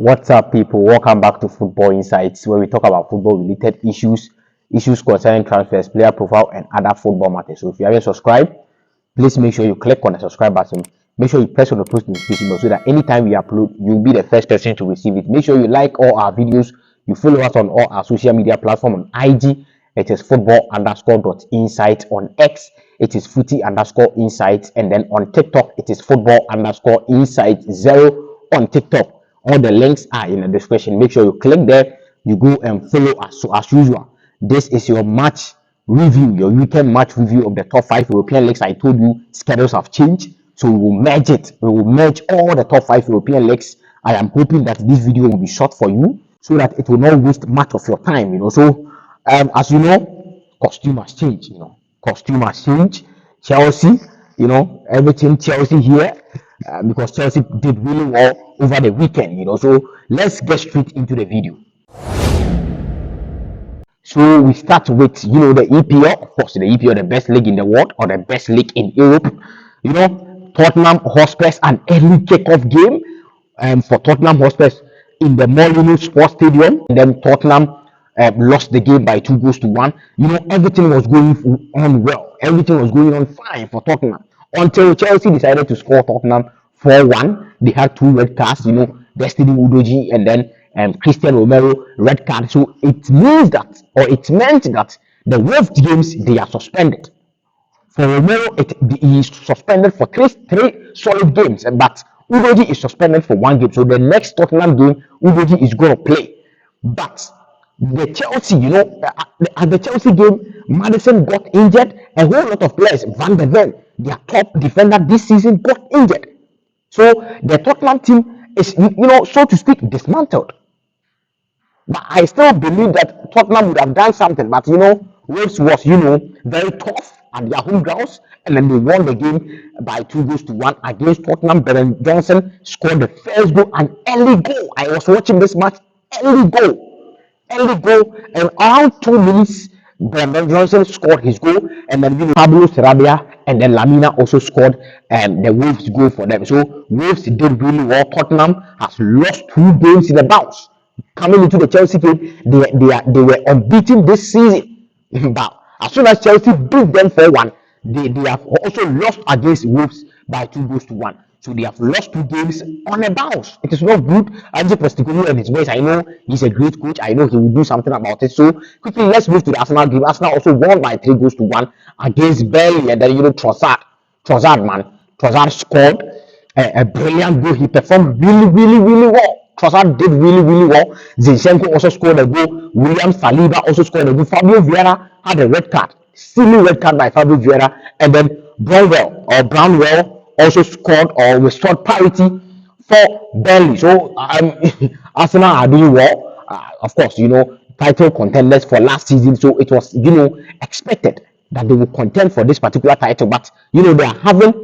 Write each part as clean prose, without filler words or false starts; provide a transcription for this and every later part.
What's up, people? Welcome back to Football Insights, where we talk about football-related issues concerning transfers, player profile, and other football matters. So, if you haven't subscribed, please make sure you click on the subscribe button. Make sure you press on the post notification bell so that anytime we upload, you'll be the first person to receive it. Make sure you like all our videos. You follow us on all our social media platforms. On IG, it is football_insight. On X, it is footy_insight. And then on TikTok, it is football_insight0 on TikTok. All the links are in the description. Make sure you click there, you go and follow us. So as usual, this is your match review, your weekend match review of the top 5 European leagues. I told you schedules have changed, so we will merge it. We will merge all the top 5 European leagues. I am hoping that this video will be short for you so that it will not waste much of your time. So as you know, costume has changed. Costume has changed. Chelsea, everything Chelsea here. Because Chelsea did really well over the weekend, So let's get straight into the video. So we start with, the EPL. Of course, the EPL, the best league in the world or the best league in Europe. Tottenham Hotspur, an early kickoff game for Tottenham Hotspur in the Molyneux Sports Stadium. And then Tottenham lost the game by 2-1. Everything was going on well. Everything was going on fine for Tottenham until Chelsea decided to score Tottenham 4-1. They had 2 red cards, Destiny Udogie and then Christian Romero red card. So it meant that the Wolves games, they are suspended. For Romero, he is suspended for three solid games, but Udogie is suspended for 1 game. So the next Tottenham game, Udogie is going to play. But the Chelsea, at the Chelsea game, Maddison got injured. A whole lot of players, Van der Ven, their top defender this season, got injured. So the Tottenham team is, so to speak, dismantled. But I still believe that Tottenham would have done something. But Wolves was, very tough at their home grounds, and then they won the game by 2-1 against Tottenham. Beren Johnson scored the first goal, an early goal. I was watching this match, early goal, and around 2 minutes, Beren Johnson scored his goal, and then Pablo Sarabia and then Lamina also scored the Wolves goal for them. So Wolves did really well. Tottenham has lost 2 games in a bounce. Coming into the Chelsea game, they were unbeaten this season. But as soon as Chelsea beat them 4-1, they have also lost against Wolves by 2-1. So they have lost 2 games on a bounce. It is not good. Ange Postecoglou and his boys, I know he's a great coach. I know he will do something about it. So quickly, let's move to the Arsenal game. Arsenal also won by 3-1 against Burnley, and then Trossard scored a brilliant goal. He performed really well. Trossard did really well. Zinchenko also scored a goal. William Saliba also scored a goal. Fabio Vieira had a red card. Silly red card by Fabio Vieira. And then Brownwell also scored or restored parity for Burnley. So Arsenal are doing well. Of course, title contenders for last season. So it was, expected that they will contend for this particular title. But, they are having,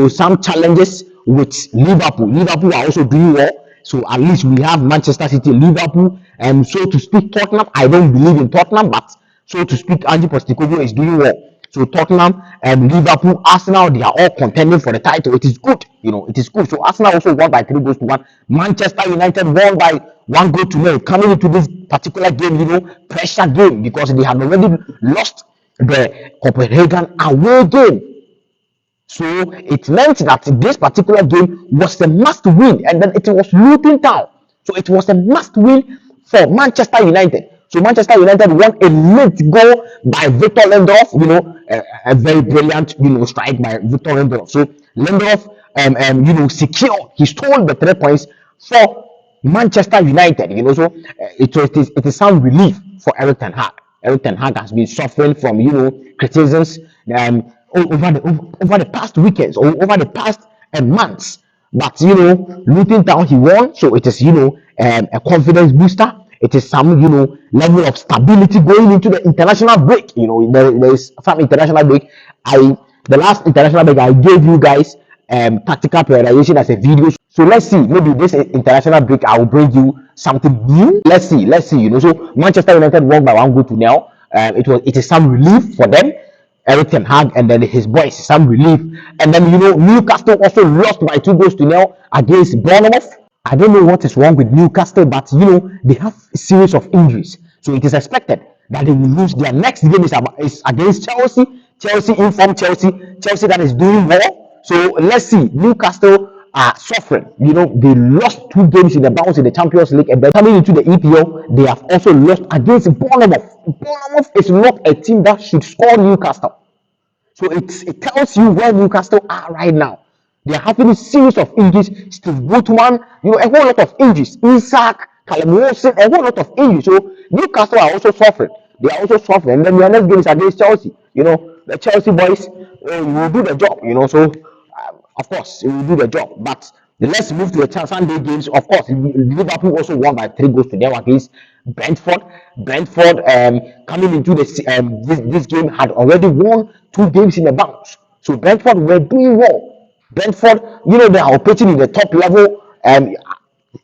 some challenges with Liverpool. Liverpool are also doing well. So at least we have Manchester City, Liverpool, and so to speak, Tottenham. I don't believe in Tottenham, but so to speak, Ange Postecoglou is doing well. So Tottenham and Liverpool, Arsenal, they are all contending for the title. It is good, it is good. So Arsenal also won by 3-1. Manchester United won by 1-0. Coming into this particular game, pressure game, because they had already lost the Copenhagen away game. So it meant that this particular game was a must win, and then it was Luton Town. So it was a must win for Manchester United. So Manchester United won a late goal by Victor Lindelof, a very brilliant, strike by Victor Lindelof. So Lindelof, secured, he stole the 3 points for Manchester United. So it is some relief for Eric Ten Hag. Eric Ten Hag has been suffering from, criticisms over the past weekends or over the past months. But Luton Town, he won, so it is a confidence booster. It is some level of stability going into the international break. There is some international break. The last international break I gave you guys tactical periodization as a video. So let's see, maybe this international break I will bring you something new. Let's see. So Manchester United won by 1-0. It is some relief for them. Eric Ten Hag and then his boys, some relief. And then Newcastle also lost by 2-0 against Bournemouth. I don't know what is wrong with Newcastle, but they have a series of injuries, so it is expected that they will lose. Their next game is against Chelsea. Chelsea informed Chelsea that is doing well. So let's see. Newcastle are suffering. They lost 2 games in the bounce in the Champions League, and then coming into the EPL, they have also lost against Bournemouth. Bournemouth is not a team that should score Newcastle. So it tells you where Newcastle are right now. They are having a series of injuries. Steve Woodman, a whole lot of injuries. Isaac, Callum Wilson, a whole lot of injuries. So Newcastle are also suffering. They are also suffering. And then their next game is against Chelsea. The Chelsea boys will do the job. So of course, he will do the job. But let's move to the Sunday games. Of course, Liverpool also won by 3 goals to nil against Brentford. Brentford, coming into this game, had already won 2 games in the bounce. So Brentford were doing well. Brentford, they are operating in the top level.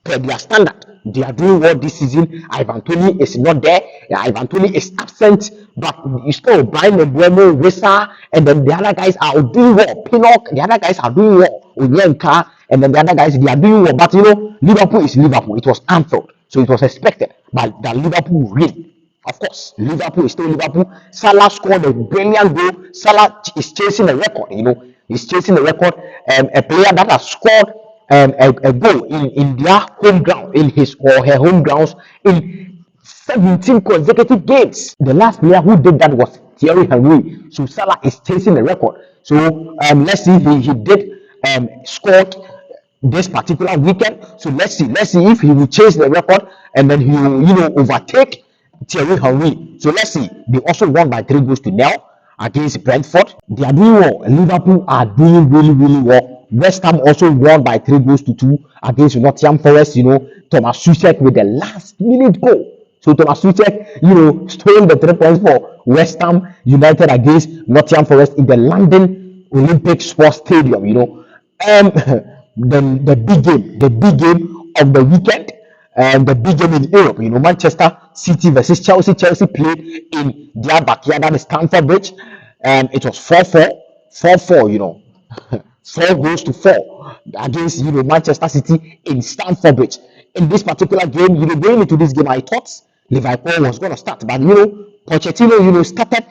Per their standard, they are doing well this season. Ivan Toney is not there. Ivan Toney is absent, but you still Brian Mbeumo, Wissa, and then the other guys are doing well. Pinnock, the other guys are doing well. Onyenka, and then the other guys, they are doing well. But Liverpool is Liverpool. It was Anfield, so it was expected but that Liverpool will win. Of course, Liverpool is still Liverpool. Salah scored a brilliant goal. Salah is chasing a record. He's chasing a record. A player that has scored a goal in their home ground, in his or her home grounds, in 17 consecutive games. The last player who did that was Thierry Henry. So Salah is chasing the record. So let's see, he did scored this particular weekend. So let's see if he will chase the record and then he will overtake Thierry Henry. So let's see. They also won by 3 goals to nil against Brentford. They are doing well. Liverpool are doing really, really well. West Ham also won by 3 goals to 2 against Nottingham Forest. Thomas Tuchel with the last minute goal. So Thomas Tuchel, stole the 3 points for West Ham United against Nottingham Forest in the London Olympic Sports Stadium. The big game of the weekend, and the big game in Europe. Manchester City versus Chelsea. Chelsea played in their backyard, that is Stamford Bridge, and it was 4-4, 4-4. 4 goals to 4 against Manchester City in Stamford Bridge. In this particular game, going into this game, I thought Liverpool was going to start, but Pochettino, started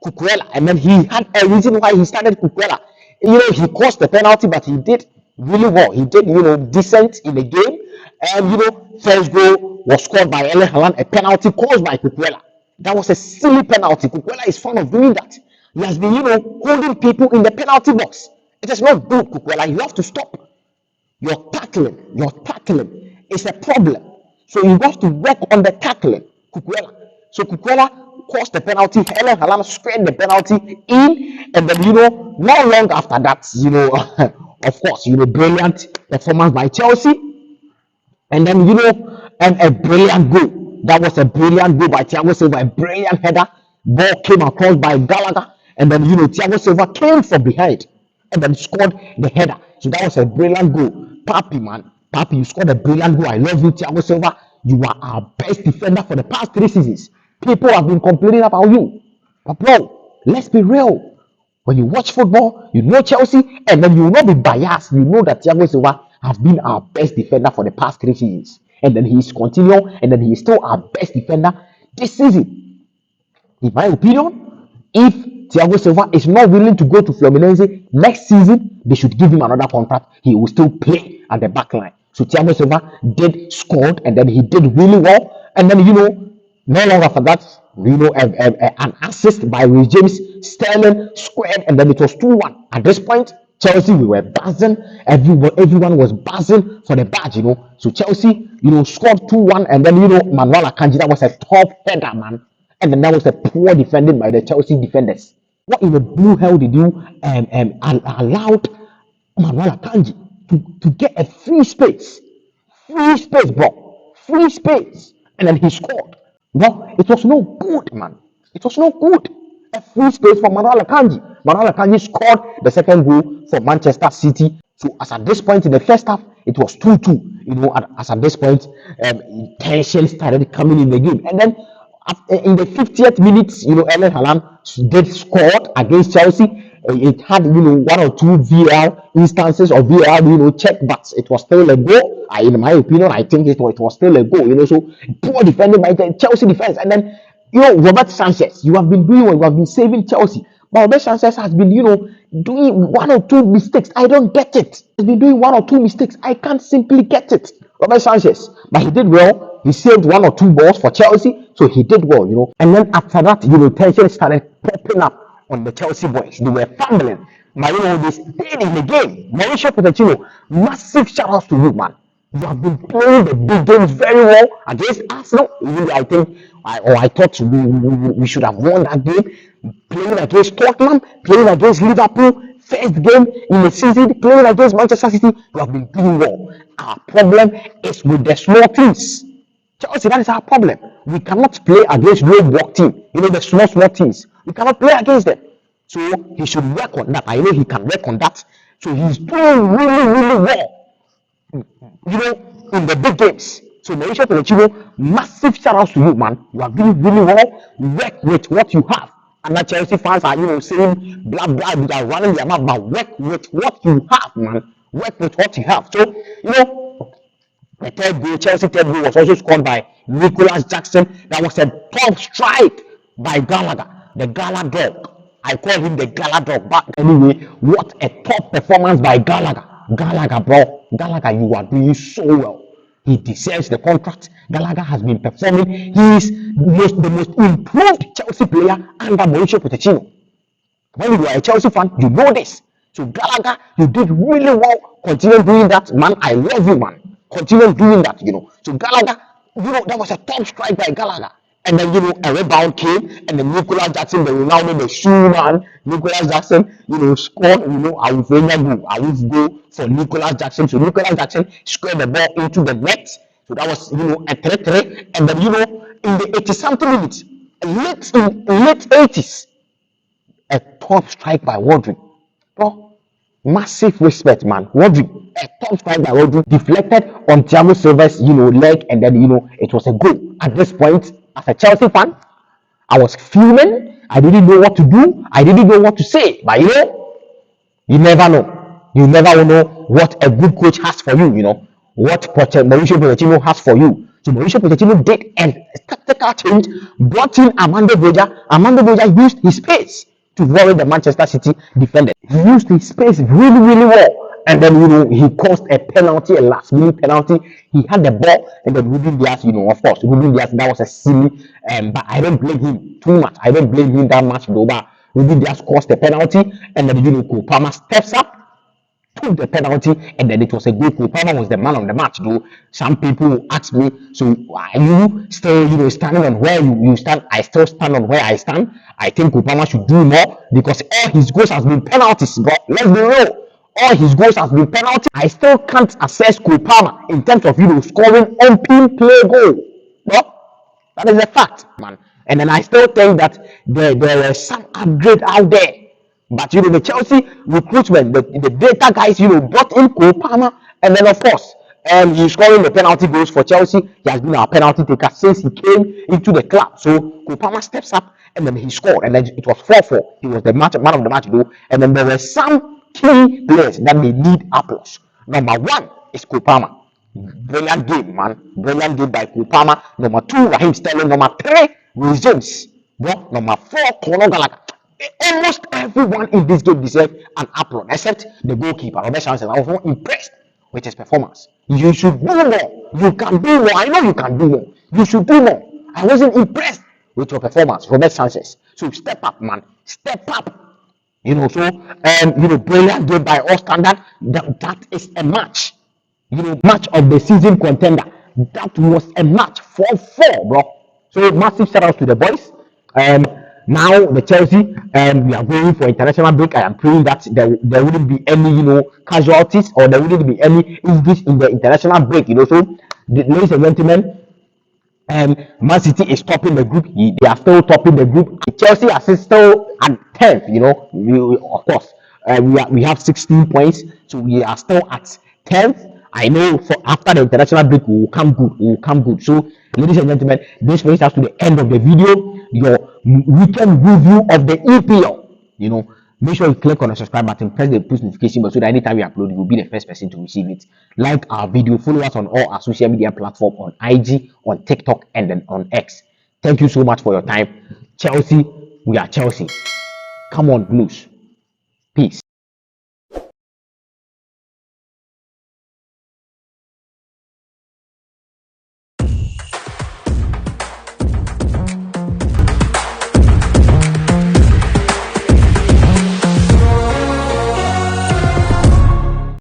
Cucurella, and then he had a reason why he started Cucurella. He caused the penalty, but he did really well. He did, decent in the game. And first goal was scored by Erling Haaland, a penalty caused by Cucurella. That was a silly penalty. Cucurella is fond of doing that. He has been, holding people in the penalty box. It is not good, Cucurella. You have to stop. Your tackling is a problem. So you have to work on the tackling, Cucurella. So Cucurella caused the penalty. Erling Haaland squared the penalty in, and then not long after that, of course, brilliant performance by Chelsea, and then a brilliant goal. That was a brilliant goal by Thiago Silva, a brilliant header. Ball came across by Gallagher, and then Thiago Silva came from behind and then scored the header. So that was a brilliant goal. Papi, you scored a brilliant goal. I love you, Thiago Silva. You are our best defender for the past 3 seasons. People have been complaining about you, but bro, let's be real. When you watch football, Chelsea, and then you will not be biased. You know that Thiago Silva has been our best defender for the past 3 seasons, and then he is continuing, and then he is still our best defender this season. In my opinion, if Thiago Silva is not willing to go to Fluminense next season, they should give him another contract. He will still play at the back line. So Thiago Silva did scored, and then he did really well, and then no longer after that, an assist by Reece James, Sterling squared, and then it was 2-1. At this point, Chelsea, we were buzzing. Everyone was buzzing for the badge, So Chelsea, scored 2-1, and then Manuel Akanji, that was a top header, man, and then that was a poor defending by the Chelsea defenders. What in the blue hell did you allowed Manuel Akanji to get a free space, bro, free space, and then he scored? No, it was no good, man. It was no good. A free space for Manuel Akanji. Manuel Akanji scored the second goal for Manchester City. So as at this point in the first half, it was 2-2. As at this point, tension started coming in the game. And then in the 50th minute, Erling Haaland did scored against Chelsea. it had, one or two VAR instances of VAR, check, but it was still a goal. In my opinion, I think it was still a goal. So poor defending by the Chelsea defense, and then Robert Sanchez, you have been doing well, you have been saving Chelsea, but Robert Sanchez has been, doing one or two mistakes. I don't get it. He's been doing one or two mistakes. I can't simply get it. Robert Sanchez, but he did well. He saved one or two balls for Chelsea, so he did well. And then after that, tension started popping up on the Chelsea boys. They were fumbling, but they stayed in the game. Mauricio Pochettino, massive shout outs to you, man. You have been playing the big games very well against Arsenal. Even I think, I thought we should have won that game. Playing against Tottenham, playing against Liverpool, first game in the season, playing against Manchester City, you have been doing well. Our problem is with the small teams. Chelsea, that is our problem. We cannot play against roadblock team. The small teams. We cannot play against them. So he should work on that. I know he can work on that. So he's doing really, really well. In the big games. So Mauricio Pochettino, massive shout outs to you, man. You are doing really well. Work with what you have. And that Chelsea fans are, saying blah blah, they are running their mouth, but work with what you have, man. Work with what you have. So, the third goal, Chelsea third goal, was also scored by Nicholas Jackson. That was a top strike by Gallagher, the Gala dog. I call him the Gala dog. But anyway, what a top performance by Gallagher. Gallagher, bro. Gallagher, you are doing so well. He deserves the contract. Gallagher has been performing. He is the most improved Chelsea player under Mauricio Pochettino. When you are a Chelsea fan, you know this. So Gallagher, you did really well. Continue doing that, man. I love you, man. Continue doing that, So Gallagher, that was a top strike by Gallagher. And then, a rebound came, and then Nicholas Jackson, the Ronaldo, the shoe man, Nicholas Jackson, scored, I will go for Nicholas Jackson. So Nicholas Jackson scored the ball into the net. So that was, a 3-3. And then, in the 80-something minutes, late 80s, a top strike by Rodri. Bro, massive respect, man. Rodri, a top strike by Rodri, deflected on Thiago Silva's, leg, and then, it was a goal. At this point, as a Chelsea fan, I was fuming. I didn't know what to do. I didn't know what to say. But you never know. You never know what a good coach has for you. What Mauricio Pochettino has for you. So Mauricio Pochettino did a tactical change, brought in Armando Broja. Armando Broja used his pace to worry the Manchester City defender. He used his space really, really well. And then, he caused a penalty, a last-minute penalty. He had the ball, and then Ruben Dias, of course, Ruben Dias, that was a silly, but I don't blame him too much. I don't blame him that much, though, but Ruben Dias caused the penalty, and then, Cole Palmer steps up, took the penalty, and then it was a goal. Cole Palmer was the man of the match, though. Some people ask me, so are you still, standing on where you stand? I still stand on where I stand. I think Cole Palmer should do more, because all his goals has been penalties, bro. Let's be real. All his goals have been penalty. I still can't assess Cole Palmer in terms of scoring on pin play goal. But that is a fact, man. And then I still think that there were some upgrade out there. But the Chelsea recruitment, the data guys, brought in Cole Palmer, and then of course, he's scoring the penalty goals for Chelsea. He has been our penalty taker since he came into the club. So Cole Palmer steps up, and then he scored, and then it was 4-4. He was the man of the match, though. And then there were some key players that they need applause. Number one is Cole Palmer. Brilliant game, man. Brilliant game by Cole Palmer. Number two, Raheem Sterling. Number three, Reece James. Bro, number four, Conor Gallagher. Almost everyone in this game deserves an applause, except the goalkeeper, Robert Sanchez. I was not impressed with his performance. You should do more. You can do more. I know you can do more. You should do more. I wasn't impressed with your performance, Robert Sanchez. So step up, man. Step up. Brilliant game by all standard. That is a match. Match of the season contender. That was a match 4-4, bro. So massive shout out to the boys. Now the Chelsea, we are going for international break. I am praying that there wouldn't be any, casualties, or there wouldn't be any injuries in the international break. So, ladies and gentlemen, Man City is topping the group. They are still topping the group. Chelsea are still at 10th. Of course, we have 16 points, so we are still at 10th. I know after the international break we will come good. So, ladies and gentlemen, this brings us to the end of the video. Your weekend review of the EPL. Make sure you click on the subscribe button, press the push notification bell so that anytime we upload, you will be the first person to receive it. Like our video, follow us on all our social media platforms on IG, on TikTok, and then on X. Thank you so much for your time. Chelsea, we are Chelsea. Come on, Blues. Peace.